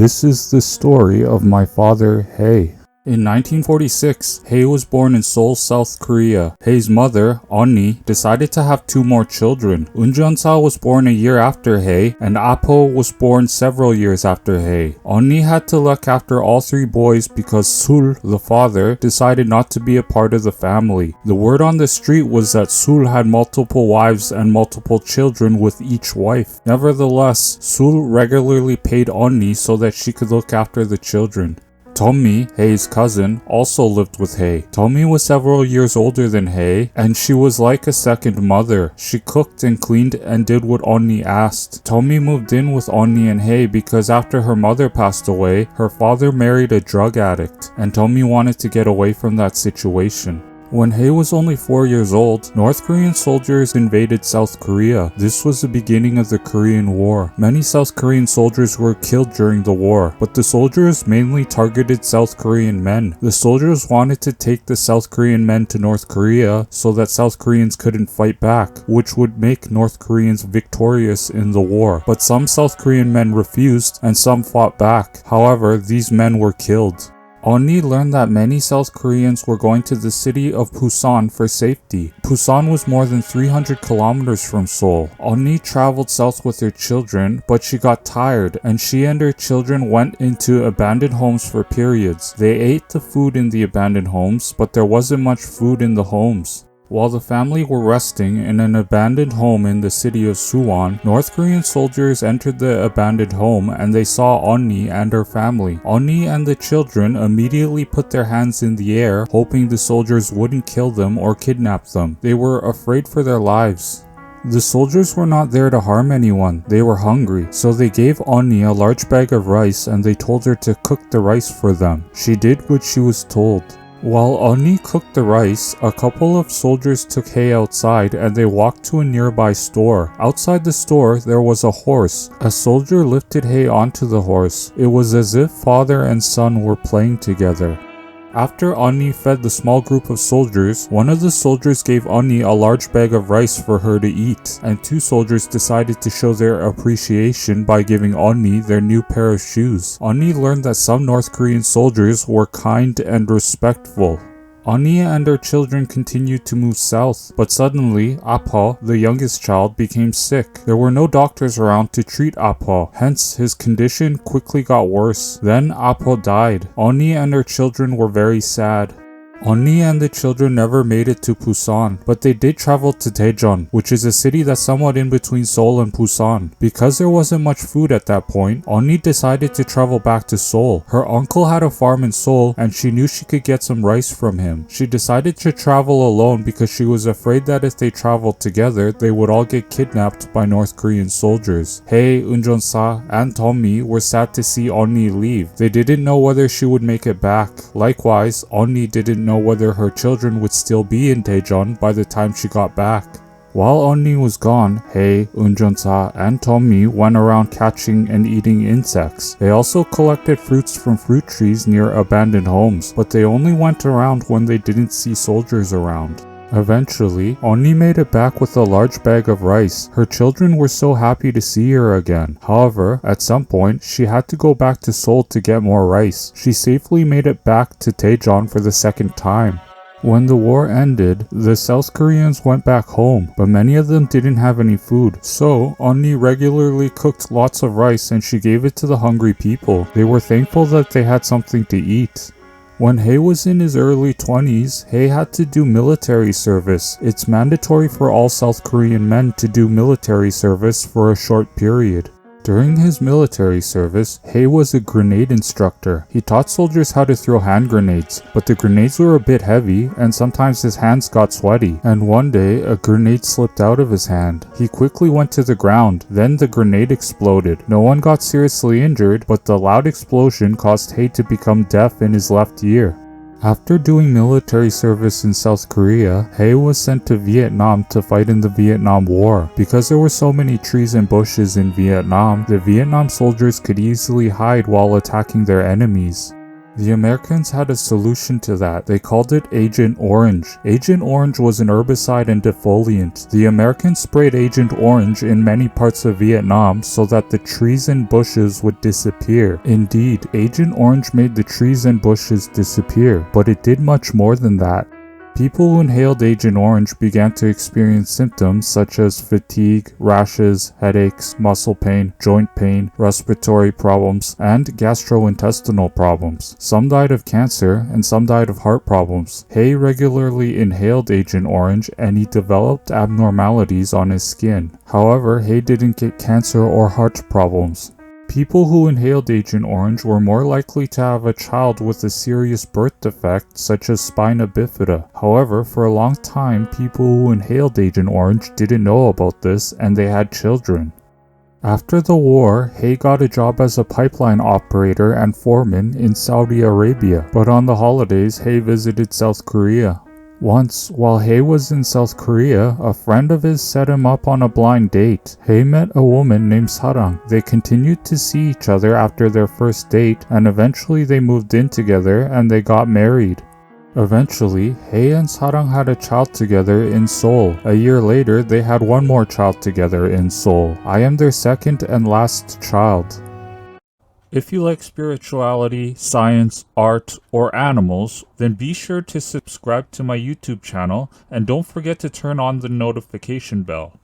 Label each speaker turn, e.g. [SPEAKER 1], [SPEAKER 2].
[SPEAKER 1] This is the story of my father, Hae. In 1946, Hae was born in Seoul, South Korea. Hae's mother, Onni, decided to have two more children. Unjeonsa was born a year after Hae, and Apo was born several years after Hae. Onni had to look after all three boys because Sul, the father, decided not to be a part of the family. The word on the street was that Sul had multiple wives and multiple children with each wife. Nevertheless, Sul regularly paid Onni so that she could look after the children. Tommy, Hae's cousin, also lived with Hae. Tommy was several years older than Hae, and she was like a second mother. She cooked and cleaned and did what Onni asked. Tommy moved in with Onni and Hae because after her mother passed away, her father married a drug addict, and Tommy wanted to get away from that situation. When Hae was only 4 years old, North Korean soldiers invaded South Korea. This was the beginning of the Korean War. Many South Korean soldiers were killed during the war, but the soldiers mainly targeted South Korean men. The soldiers wanted to take the South Korean men to North Korea so that South Koreans couldn't fight back, which would make North Koreans victorious in the war. But some South Korean men refused and some fought back. However, these men were killed. Onni learned that many South Koreans were going to the city of Busan for safety. Busan was more than 300 kilometers from Seoul. Onni traveled south with her children, but she got tired, and she and her children went into abandoned homes for periods. They ate the food in the abandoned homes, but there wasn't much food in the homes. While the family were resting in an abandoned home in the city of Suwon, North Korean soldiers entered the abandoned home and they saw Onni and her family. Onni and the children immediately put their hands in the air, hoping the soldiers wouldn't kill them or kidnap them. They were afraid for their lives. The soldiers were not there to harm anyone, they were hungry, so they gave Onni a large bag of rice and they told her to cook the rice for them. She did what she was told. While Onni cooked the rice, a couple of soldiers took Hae outside and they walked to a nearby store. Outside the store, there was a horse. A soldier lifted Hae onto the horse. It was as if father and son were playing together. After Onni fed the small group of soldiers, one of the soldiers gave Onni a large bag of rice for her to eat, and two soldiers decided to show their appreciation by giving Onni their new pair of shoes. Onni learned that some North Korean soldiers were kind and respectful. Onni and her children continued to move south, but suddenly, Apo, the youngest child, became sick. There were no doctors around to treat Apo, hence his condition quickly got worse. Then Apo died. Onni and her children were very sad. Onni and the children never made it to Busan, but they did travel to Daejeon, which is a city that's somewhat in between Seoul and Busan. Because there wasn't much food at that point, Onni decided to travel back to Seoul. Her uncle had a farm in Seoul and she knew she could get some rice from him. She decided to travel alone because she was afraid that if they traveled together, they would all get kidnapped by North Korean soldiers. Hae, Unjeonsa, and Tommy were sad to see Onni leave. They didn't know whether she would make it back. Likewise, Onni didn't know whether her children would still be in Daejeon by the time she got back. While Onni was gone, Hae, Unjeonsa, and Tommy went around catching and eating insects. They also collected fruits from fruit trees near abandoned homes, but they only went around when they didn't see soldiers around. Eventually, Onni made it back with a large bag of rice. Her children were so happy to see her again. However, at some point, she had to go back to Seoul to get more rice. She safely made it back to Daejeon for the second time. When the war ended, the South Koreans went back home, but many of them didn't have any food. So, Onni regularly cooked lots of rice and she gave it to the hungry people. They were thankful that they had something to eat. When Hae was in his early 20s, Hae had to do military service. It's mandatory for all South Korean men to do military service for a short period. During his military service, Hae was a grenade instructor. He taught soldiers how to throw hand grenades, but the grenades were a bit heavy and sometimes his hands got sweaty. And one day, a grenade slipped out of his hand. He quickly went to the ground, then the grenade exploded. No one got seriously injured, but the loud explosion caused Hae to become deaf in his left ear. After doing military service in South Korea, Hae was sent to Vietnam to fight in the Vietnam War. Because there were so many trees and bushes in Vietnam, the Vietnam soldiers could easily hide while attacking their enemies. The Americans had a solution to that. They called it Agent Orange. Agent Orange was an herbicide and defoliant. The Americans sprayed Agent Orange in many parts of Vietnam so that the trees and bushes would disappear. Indeed, Agent Orange made the trees and bushes disappear, but it did much more than that. People who inhaled Agent Orange began to experience symptoms such as fatigue, rashes, headaches, muscle pain, joint pain, respiratory problems, and gastrointestinal problems. Some died of cancer and some died of heart problems. Hay regularly inhaled Agent Orange and he developed abnormalities on his skin. However, Hay didn't get cancer or heart problems. People who inhaled Agent Orange were more likely to have a child with a serious birth defect such as spina bifida. However, for a long time, people who inhaled Agent Orange didn't know about this and they had children. After the war, Hay got a job as a pipeline operator and foreman in Saudi Arabia, but on the holidays, Hay visited South Korea. Once, while Hay was in South Korea, a friend of his set him up on a blind date. Hay met a woman named Sarang. They continued to see each other after their first date, and eventually they moved in together and they got married. Eventually, Hay and Sarang had a child together in Seoul. A year later, they had one more child together in Seoul. I am their second and last child. If you like spirituality, science, art, or animals, then be sure to subscribe to my YouTube channel and don't forget to turn on the notification bell.